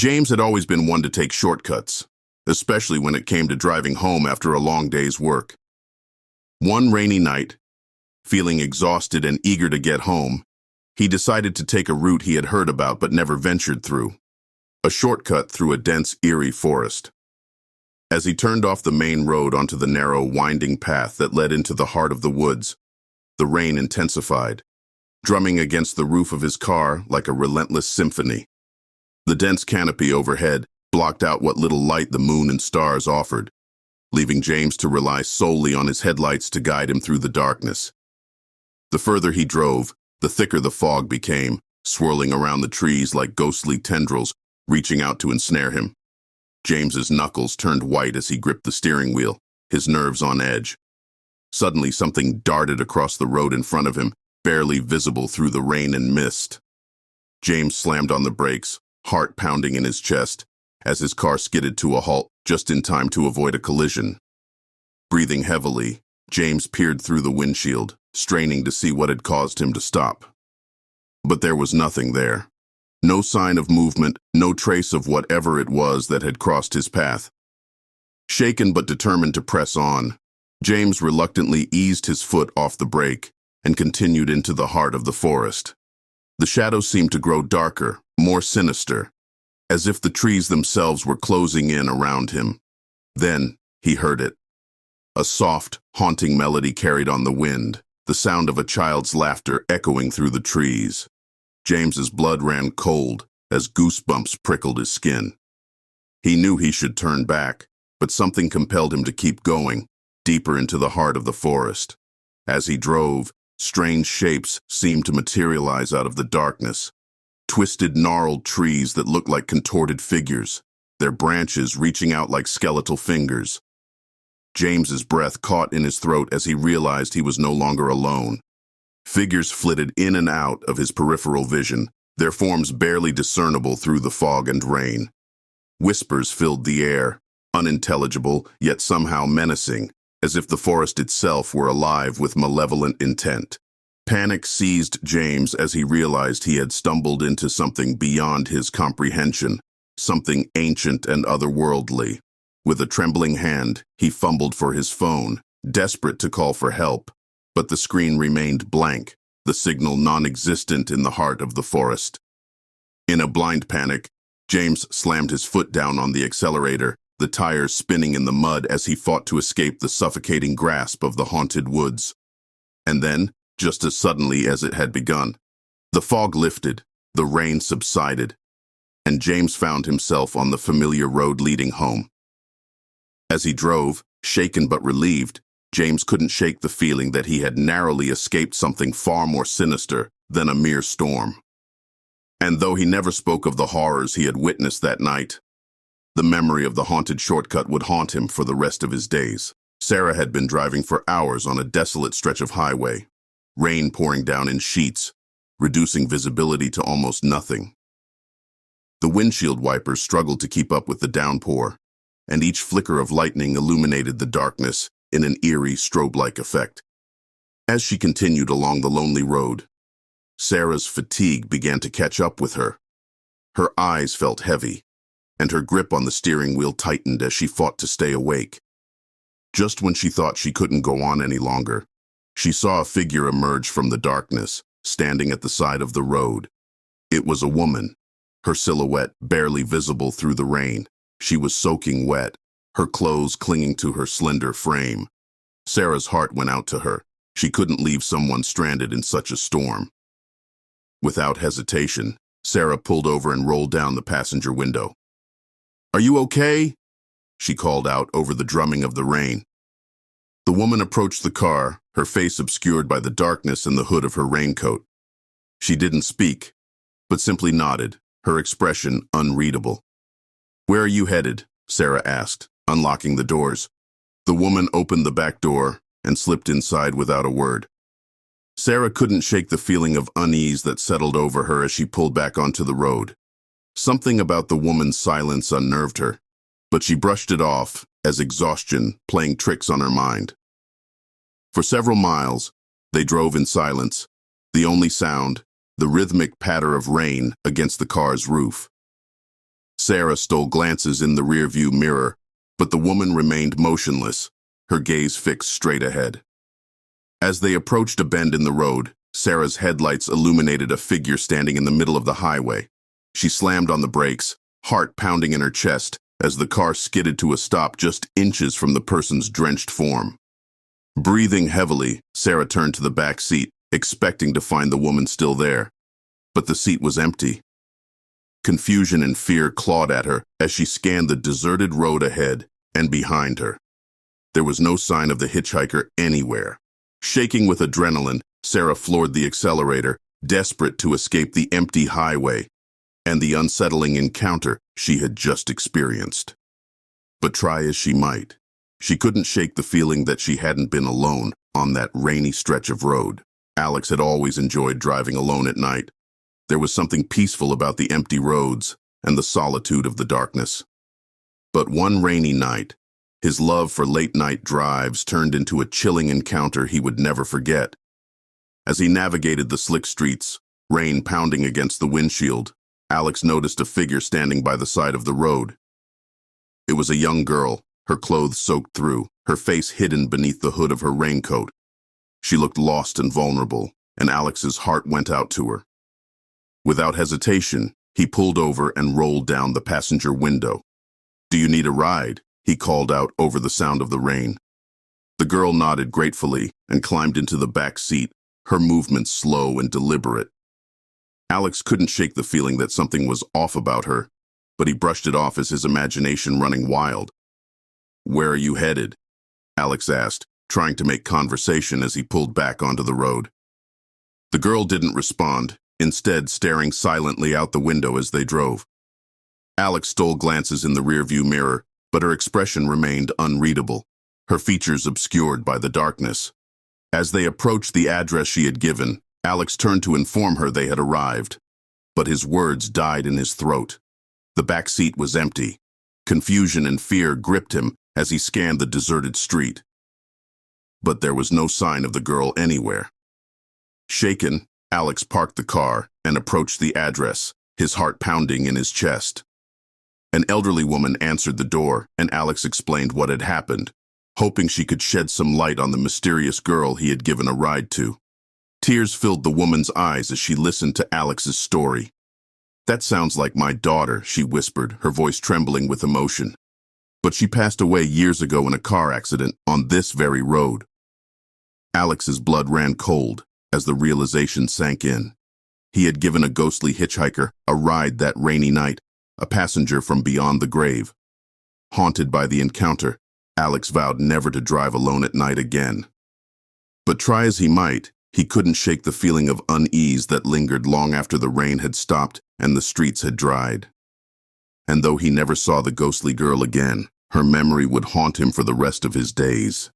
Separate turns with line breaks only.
James had always been one to take shortcuts, especially when it came to driving home after a long day's work. One rainy night, feeling exhausted and eager to get home, he decided to take a route he had heard about but never ventured through, a shortcut through a dense, eerie forest. As he turned off the main road onto the narrow, winding path that led into the heart of the woods, the rain intensified, drumming against the roof of his car like a relentless symphony. The dense canopy overhead blocked out what little light the moon and stars offered, leaving James to rely solely on his headlights to guide him through the darkness. The further he drove, the thicker the fog became, swirling around the trees like ghostly tendrils, reaching out to ensnare him. James's knuckles turned white as he gripped the steering wheel, his nerves on edge. Suddenly, something darted across the road in front of him, barely visible through the rain and mist. James slammed on the brakes, heart pounding in his chest, as his car skidded to a halt just in time to avoid a collision. Breathing heavily, James peered through the windshield, straining to see what had caused him to stop. But there was nothing there. No sign of movement, no trace of whatever it was that had crossed his path. Shaken but determined to press on, James reluctantly eased his foot off the brake and continued into the heart of the forest. The shadows seemed to grow darker, more sinister, as if the trees themselves were closing in around him. Then he heard it. A soft, haunting melody carried on the wind, the sound of a child's laughter echoing through the trees. James's blood ran cold as goosebumps prickled his skin. He knew he should turn back, but something compelled him to keep going, deeper into the heart of the forest. As he drove, strange shapes seemed to materialize out of the darkness. Twisted, gnarled trees that looked like contorted figures, their branches reaching out like skeletal fingers. James's breath caught in his throat as he realized he was no longer alone. Figures flitted in and out of his peripheral vision, their forms barely discernible through the fog and rain. Whispers filled the air, unintelligible yet somehow menacing, as if the forest itself were alive with malevolent intent. Panic seized James as he realized he had stumbled into something beyond his comprehension, something ancient and otherworldly. With a trembling hand, he fumbled for his phone, desperate to call for help. But the screen remained blank, the signal non-existent in the heart of the forest. In a blind panic, James slammed his foot down on the accelerator, the tires spinning in the mud as he fought to escape the suffocating grasp of the haunted woods. And then, just as suddenly as it had begun, the fog lifted, the rain subsided, and James found himself on the familiar road leading home. As he drove, shaken but relieved, James couldn't shake the feeling that he had narrowly escaped something far more sinister than a mere storm. And though he never spoke of the horrors he had witnessed that night, the memory of the haunted shortcut would haunt him for the rest of his days. Sarah had been driving for hours on a desolate stretch of highway, rain pouring down in sheets, reducing visibility to almost nothing. The windshield wipers struggled to keep up with the downpour, and each flicker of lightning illuminated the darkness in an eerie, strobe-like effect. As she continued along the lonely road, Sarah's fatigue began to catch up with her. Her eyes felt heavy, and her grip on the steering wheel tightened as she fought to stay awake. Just when she thought she couldn't go on any longer, she saw a figure emerge from the darkness, standing at the side of the road. It was a woman, her silhouette barely visible through the rain. She was soaking wet, her clothes clinging to her slender frame. Sarah's heart went out to her. She couldn't leave someone stranded in such a storm. Without hesitation, Sarah pulled over and rolled down the passenger window. "Are you okay?" she called out over the drumming of the rain. The woman approached the car, her face obscured by the darkness and the hood of her raincoat. She didn't speak, but simply nodded, her expression unreadable. "Where are you headed?" Sarah asked, unlocking the doors. The woman opened the back door and slipped inside without a word. Sarah couldn't shake the feeling of unease that settled over her as she pulled back onto the road. Something about the woman's silence unnerved her, but she brushed it off as exhaustion playing tricks on her mind. For several miles, they drove in silence, the only sound, the rhythmic patter of rain against the car's roof. Sarah stole glances in the rearview mirror, but the woman remained motionless, her gaze fixed straight ahead. As they approached a bend in the road, Sarah's headlights illuminated a figure standing in the middle of the highway. She slammed on the brakes, heart pounding in her chest, as the car skidded to a stop just inches from the person's drenched form. Breathing heavily, Sarah turned to the back seat, expecting to find the woman still there. But the seat was empty. Confusion and fear clawed at her as she scanned the deserted road ahead and behind her. There was no sign of the hitchhiker anywhere. Shaking with adrenaline, Sarah floored the accelerator, desperate to escape the empty highway and the unsettling encounter she had just experienced. But try as she might, she couldn't shake the feeling that she hadn't been alone on that rainy stretch of road. Alex had always enjoyed driving alone at night. There was something peaceful about the empty roads and the solitude of the darkness. But one rainy night, his love for late-night drives turned into a chilling encounter he would never forget. As he navigated the slick streets, rain pounding against the windshield, Alex noticed a figure standing by the side of the road. It was a young girl, her clothes soaked through, her face hidden beneath the hood of her raincoat. She looked lost and vulnerable, and Alex's heart went out to her. Without hesitation, he pulled over and rolled down the passenger window. "Do you need a ride?" he called out over the sound of the rain. The girl nodded gratefully and climbed into the back seat, her movements slow and deliberate. Alex couldn't shake the feeling that something was off about her, but he brushed it off as his imagination running wild. "Where are you headed?" Alex asked, trying to make conversation as he pulled back onto the road. The girl didn't respond, instead staring silently out the window as they drove. Alex stole glances in the rearview mirror, but her expression remained unreadable, her features obscured by the darkness. As they approached the address she had given, Alex turned to inform her they had arrived, but his words died in his throat. The back seat was empty. Confusion and fear gripped him as he scanned the deserted street. But there was no sign of the girl anywhere. Shaken, Alex parked the car and approached the address, his heart pounding in his chest. An elderly woman answered the door, and Alex explained what had happened, hoping she could shed some light on the mysterious girl he had given a ride to. Tears filled the woman's eyes as she listened to Alex's story. "That sounds like my daughter," she whispered, her voice trembling with emotion. "But she passed away years ago in a car accident on this very road." Alex's blood ran cold as the realization sank in. He had given a ghostly hitchhiker a ride that rainy night, a passenger from beyond the grave. Haunted by the encounter, Alex vowed never to drive alone at night again. But try as he might, he couldn't shake the feeling of unease that lingered long after the rain had stopped and the streets had dried. And though he never saw the ghostly girl again, her memory would haunt him for the rest of his days.